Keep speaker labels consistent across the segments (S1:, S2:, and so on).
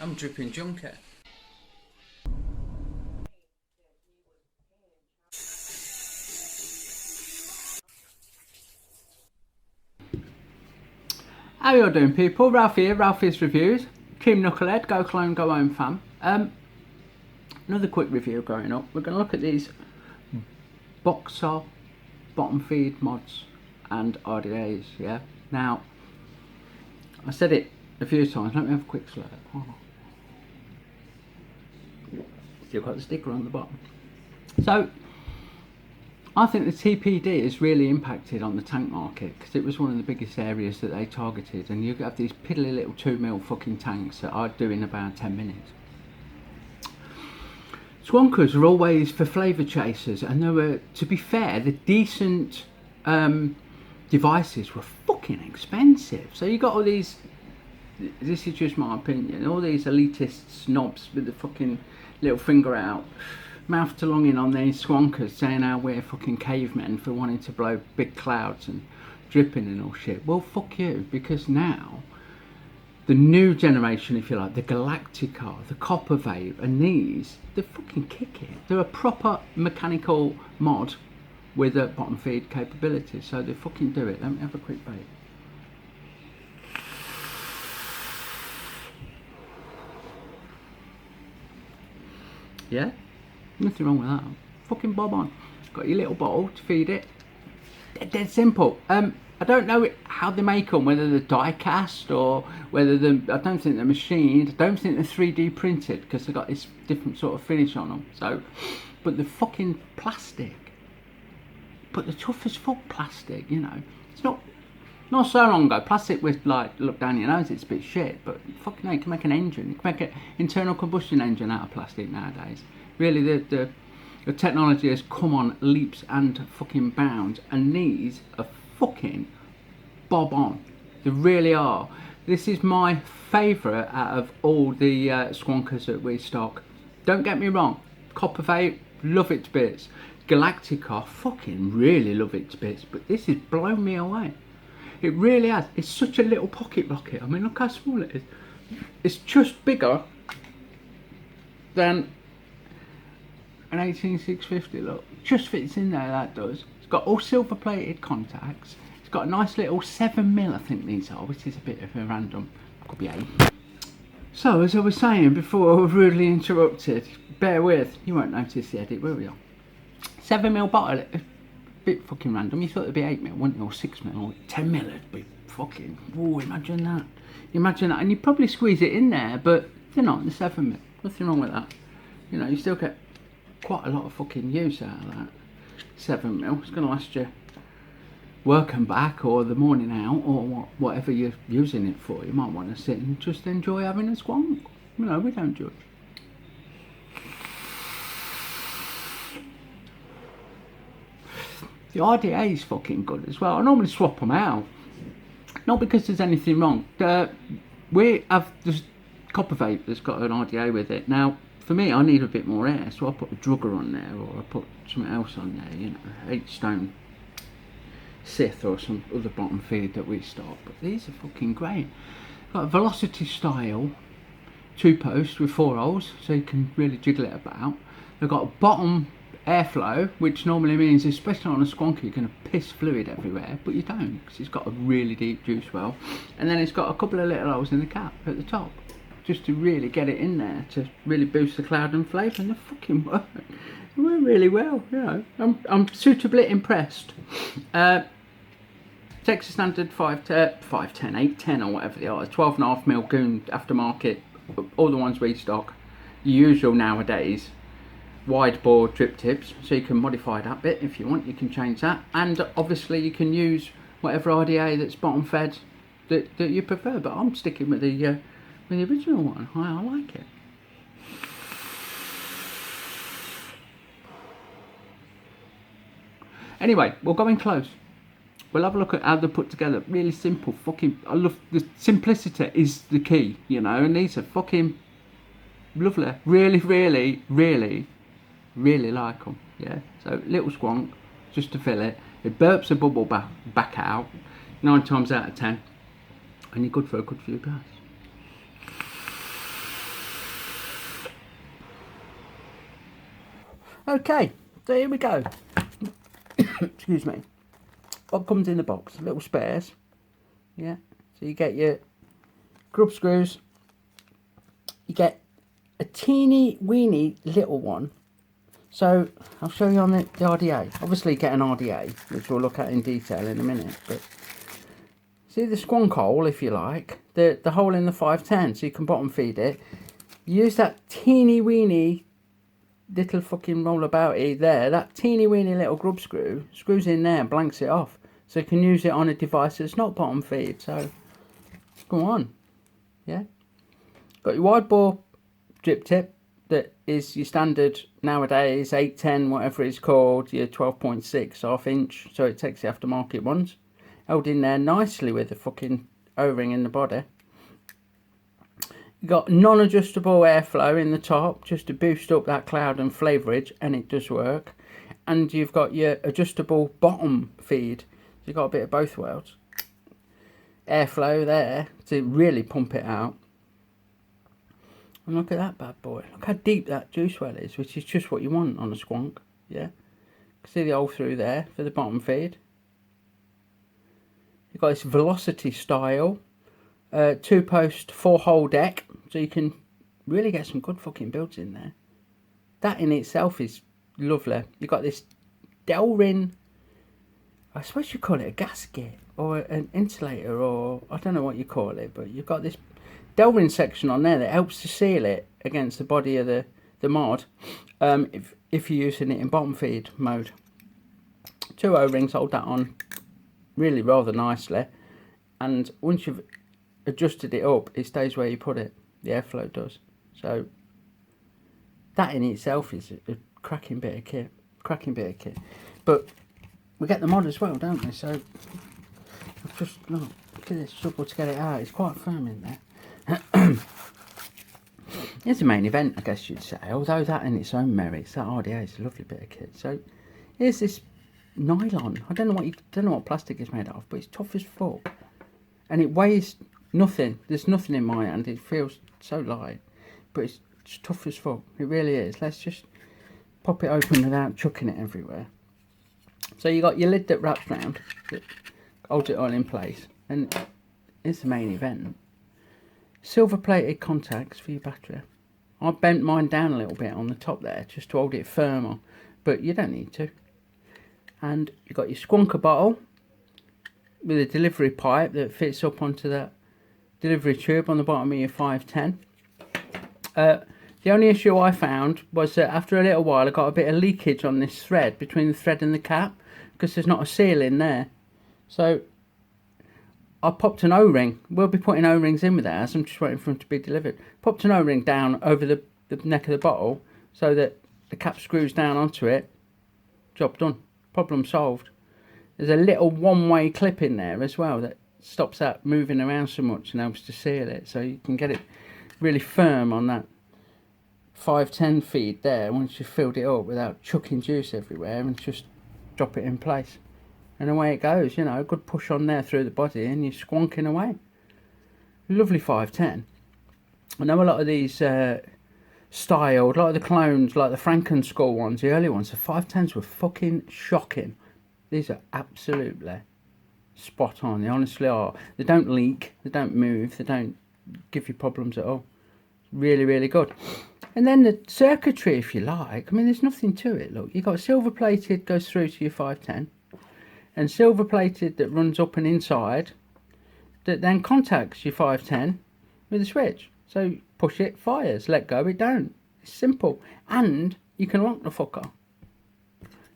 S1: I'm dripping junket.
S2: How you all doing, people? Ralphy here, Ralphy's Reviews. Team Knucklehead, go clone, go home fam. Another quick review going up. We're going to look at these boxer bottom feed mods and RDAs, yeah? Now, I said it a few times, let me have a quick slurp. Hold on. Still got the sticker on the bottom. So, I think the TPD has really impacted on the tank market because it was one of the biggest areas that they targeted, and you have these piddly little 2mm fucking tanks that I'd do in about 10 minutes. Squonkers are always for flavour chasers, and they were, to be fair, the decent devices were fucking expensive. So you got all these, this is just my opinion, all these elitist snobs with the fucking little finger out, mouth to longing on these squonkers, saying how we're fucking cavemen for wanting to blow big clouds and dripping and all shit. Well, fuck you, because now the new generation, if you like, the Galactica, the Copper Vape, and these, they're fucking kicking. They're a proper mechanical mod with a bottom feed capability, so they fucking do it. Let me have a quick vape. Yeah? Nothing wrong with that. Fucking bob on. Got your little bottle to feed it. Dead simple. I don't know how they make them, whether they're die cast or whether I don't think they're machined. I don't think they're 3D printed because they've got this different sort of finish on them. So, but the fucking plastic. But the tough as fuck plastic, you know. It's not so long ago. Plastic was like, look down your nose, it's a bit shit. But fucking hell, you can make an engine. You can make an internal combustion engine out of plastic nowadays. Really, the technology has come on leaps and fucking bounds, and these are fucking bob on. They really are. This is my favourite out of all the squonkers that we stock. Don't get me wrong, Copper Vape, love it to bits. Galactica, fucking really love it to bits, but this has blown me away. It really has. It's such a little pocket rocket. I mean, look how small it is. It's just bigger than an 18650, look. Just fits in there, that does. It's got all silver plated contacts. It's got a nice little 7mm, I think these are, which is a bit of a random, could be 8. So, as I was saying before I was rudely interrupted, bear with, you won't notice the edit, will you? 7mm bottle, a bit fucking random. You thought it'd be 8mm, wouldn't you, or 6mm, or 10mm, it'd be fucking, oh, imagine that. Imagine that, and you'd probably squeeze it in there, but they're not, they're 7mm. Nothing wrong with that. You know, you still get quite a lot of fucking use out of that. 7mm, it's going to last you work and back, or the morning out, or whatever you're using it for. You might want to sit and just enjoy having a squonk. You know, we don't judge. The RDA is fucking good as well. I normally swap them out, not because there's anything wrong. We have this Copper Vape that's got an RDA with it. Now, for me, I need a bit more air, so I put a drugger on there, or I put something else on there, you know, H-Stone Sith or some other bottom feed that we stock. But these are fucking great. Got a Velocity style 2-post with 4 holes, so you can really jiggle it about. They've got a bottom airflow, which normally means, especially on a squonker, you're going to piss fluid everywhere, but you don't, because it's got a really deep juice well. And then it's got a couple of little holes in the cap at the top, just to really get it in there, to really boost the cloud and flavour, and they fucking work. They work really well, you know. I'm suitably impressed. Texas Standard 510, 810 or whatever they are, 12.5mm Goon aftermarket, all the ones we stock, the usual nowadays, wide bore drip tips, so you can modify that bit if you want, you can change that, and obviously you can use whatever RDA that's bottom fed that you prefer, but I'm sticking with the original one. I like it. Anyway, we'll go in close. We'll have a look at how they're put together. Really simple, fucking, I love, the simplicity is the key, you know, and these are fucking lovely. Really, really, really, really like them, yeah. So, little squonk, just to fill it. It burps a bubble back out, 9 times out of 10, and you're good for a good few guys. Okay, so here we go. Excuse me. What comes in the box? Little spares. Yeah. So you get your grub screws. You get a teeny weeny little one. So I'll show you on the RDA. Obviously get an RDA, which we'll look at in detail in a minute. But see the squonk hole, if you like, the hole in the 510, so you can bottom feed it. Use that teeny weeny little fucking rollabouty there. That teeny weeny little grub screw screws in there and blanks it off. So you can use it on a device that's not bottom feed. So go on. Yeah. Got your wide bore drip tip. That is your standard nowadays 810, whatever it's called, your 12.6 half inch, so it takes the aftermarket ones, held in there nicely with the fucking O-ring in the body. You got non-adjustable airflow in the top just to boost up that cloud and flavorage, and it does work. And you've got your adjustable bottom feed, so you've got a bit of both worlds. Airflow there to really pump it out. And look at that bad boy. Look how deep that juice well is, which is just what you want on a squonk. Yeah. See the hole through there for the bottom feed. You've got this velocity style 2-post 4-hole deck, so you can really get some good fucking builds in there. That in itself is lovely. You've got this Delrin, I suppose you call it a gasket or an insulator, or I don't know what you call it, but you've got this Delrin section on there that helps to seal it against the body of the mod, if you're using it in bottom feed mode. 2 O-rings hold that on really rather nicely, and once you've adjusted it up, it stays where you put it. The airflow does. So that in itself is a cracking bit of kit. But we get the mod as well, don't we? So just look at this struggle to get it out. It's quite firm in there. Here's the main event, I guess you'd say, although that in its own merits, that RDA is a lovely bit of kit. So here's this nylon. I don't know what plastic is made of, but it's tough as fuck, and it weighs nothing. There's nothing in my hand. It feels so light, but it's tough as fuck. It really is. Let's just pop it open without chucking it everywhere. So you got your lid that wraps round, that holds it all in place, and here's the main event. Silver plated contacts for your battery. I bent mine down a little bit on the top there just to hold it firmer, but you don't need to. And you've got your Squonker bottle with a delivery pipe that fits up onto that delivery tube on the bottom of your 510. The only issue I found was that after a little while I got a bit of leakage on this thread, between the thread and the cap, because there's not a seal in there. So I popped an O-ring. We'll be putting O-rings in with ours. I'm just waiting for them to be delivered. Popped an O-ring down over the neck of the bottle so that the cap screws down onto it. Job done. Problem solved. There's a little one-way clip in there as well that stops that moving around so much and helps to seal it. So you can get it really firm on that 510 feed there once you've filled it up without chucking juice everywhere, and just drop it in place. And away it goes, you know, a good push on there through the body and you're squonking away. Lovely 510. I know a lot of these styled, like the clones, like the Franken Skull ones, the early ones, the 510s were fucking shocking. These are absolutely spot on. They honestly are. They don't leak, they don't move, they don't give you problems at all. Really, really good. And then the circuitry, if you like, I mean, there's nothing to it. Look, you've got silver plated, goes through to your 510. And silver plated that runs up and inside, that then contacts your 510 with a switch. So push it, fires, let go, it don't. It's simple. And you can lock the fucker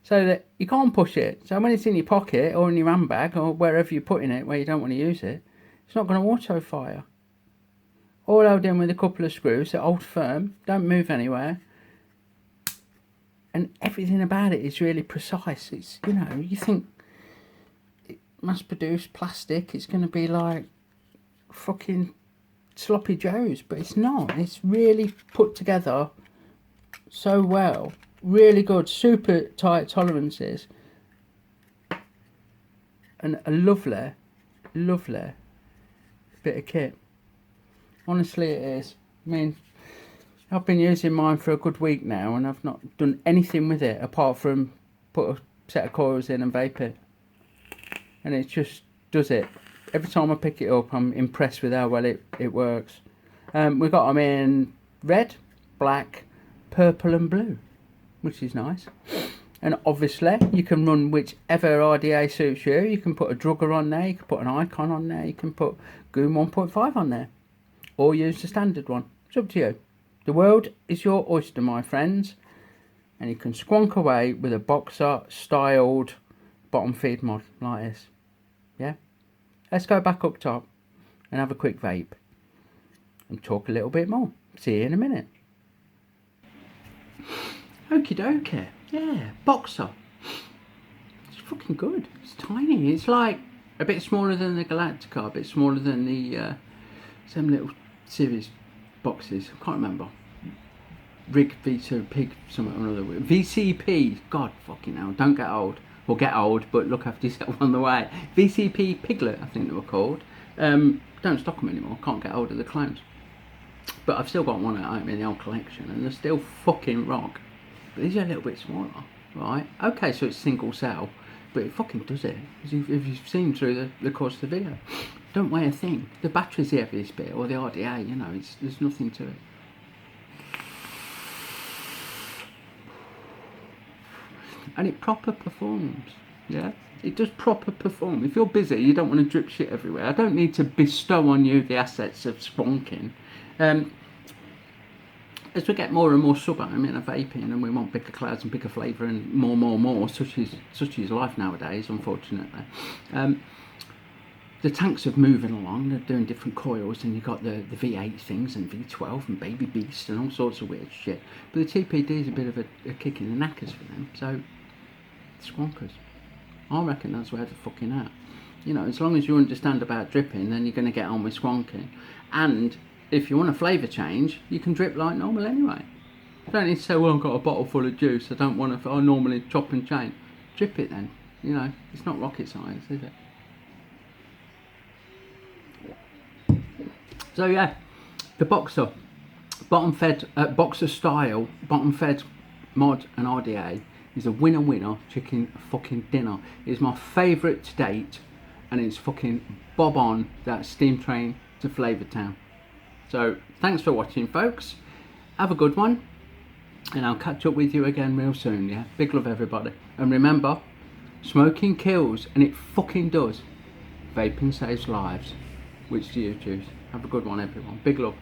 S2: so that you can't push it. So when it's in your pocket or in your handbag or wherever you're putting it where you don't want to use it, it's not going to auto fire. All held in with a couple of screws that hold firm, don't move anywhere. And everything about it is really precise. It's, you know, you think mass-produced plastic, it's going to be like fucking sloppy joes, but it's not. It's really put together so well. Really good, super tight tolerances, and a lovely, lovely bit of kit. Honestly, it is. I mean, I've been using mine for a good week now and I've not done anything with it apart from put a set of coils in and vape it. And it just does it. Every time I pick it up, I'm impressed with how well it works. We got them in red, black, purple and blue, which is nice. And obviously, you can run whichever RDA suits you. You can put a drugger on there, you can put an icon on there, you can put Goon 1.5 on there. Or use the standard one. It's up to you. The world is your oyster, my friends. And you can squonk away with a boxer styled bottom feed mod like this. Yeah? Let's go back up top and have a quick vape. And talk a little bit more. See you in a minute. Okie dokie. Yeah, boxer. It's fucking good. It's tiny. It's like a bit smaller than the Galactica, a bit smaller than the some little series boxes. I can't remember. Rig V2 Pig something or another. VCP. God fucking hell. Don't get old. Well, get old, but look after yourself on the way. VCP Piglet, I think they were called. Don't stock them anymore. Can't get hold of the clones. But I've still got one at home in the old collection, and they're still fucking rock. But these are a little bit smaller, right? Okay, so it's single cell, but it fucking does it. If you've seen through the course of the video, don't weigh a thing. The battery's the heaviest bit, or the RDA, you know, there's nothing to it. And it proper performs, yeah? It does proper perform. If you're busy, you don't want to drip shit everywhere. I don't need to bestow on you the assets of squonking. As we get more and more sub-ohm in a vaping and we want bigger clouds and bigger flavour and more, such is life nowadays, unfortunately. The tanks are moving along, they're doing different coils, and you've got the V8 things and V12 and Baby Beast and all sorts of weird shit. But the TPD is a bit of a kick in the knackers for them, so squonkers. I reckon that's where they're fucking at. You know, as long as you understand about dripping, then you're going to get on with squonking. And if you want a flavour change, you can drip like normal anyway. You don't need to say, well, I've got a bottle full of juice, I normally chop and change. Drip it then. You know, it's not rocket science, is it? So yeah, the boxer, bottom fed, boxer style, bottom fed mod and RDA is a winner chicken fucking dinner. It's my favourite to date, and it's fucking bob on that steam train to Flavour Town. So thanks for watching, folks. Have a good one, and I'll catch up with you again real soon. Yeah, big love everybody, and remember, smoking kills, and it fucking does. Vaping saves lives. Which do you choose? Have a good one, everyone. Big love.